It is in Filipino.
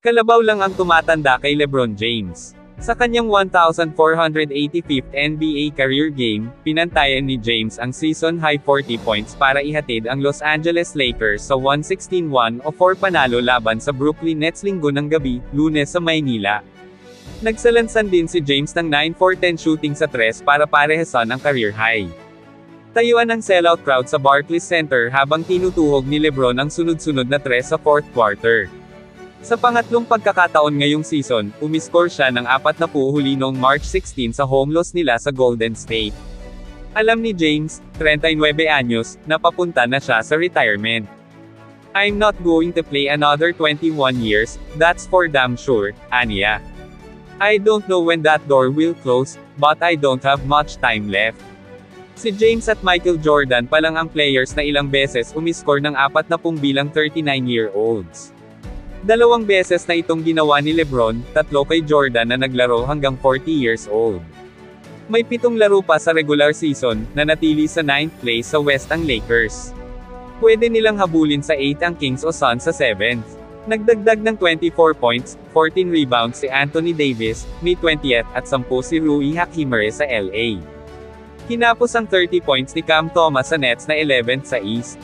Kalabaw lang ang tumatanda kay LeBron James. Sa kanyang 1,485th NBA career game, pinantayan ni James ang season-high 40 points para ihatid ang Los Angeles Lakers sa 116-104 panalo laban sa Brooklyn Nets linggo ng gabi, Lunes sa Maynila. Nagsalansan din si James ng 9-for-10 shooting sa 3 para parehasan ang career high. Tayuan ang sellout crowd sa Barclays Center habang tinutuhog ni LeBron ang sunod-sunod na 3 sa fourth quarter. Sa pangatlong pagkakataon ngayong season, umiscore siya ng 40 huli noong March 16 sa home loss nila sa Golden State. Alam ni James, 39 anyos, na papunta na siya sa retirement. "I'm not going to play another 21 years, that's for damn sure," aniya. "I don't know when that door will close, but I don't have much time left." Si James at Michael Jordan pa lang ang players na ilang beses umiscore ng 40 bilang 39-year-olds. 2 beses na itong ginawa ni LeBron, 3 kay Jordan na naglaro hanggang 40 years old. May 7 laro pa sa regular season, na natili sa 9th place sa West ang Lakers. Pwede nilang habulin sa 8 ang Kings o Suns sa 7th. Nagdagdag ng 24 points, 14 rebounds si Anthony Davis, May 20th, at 10 si Rui Hachimere sa LA. Hinapos ang 30 points ni Cam Thomas sa Nets na 11th sa East.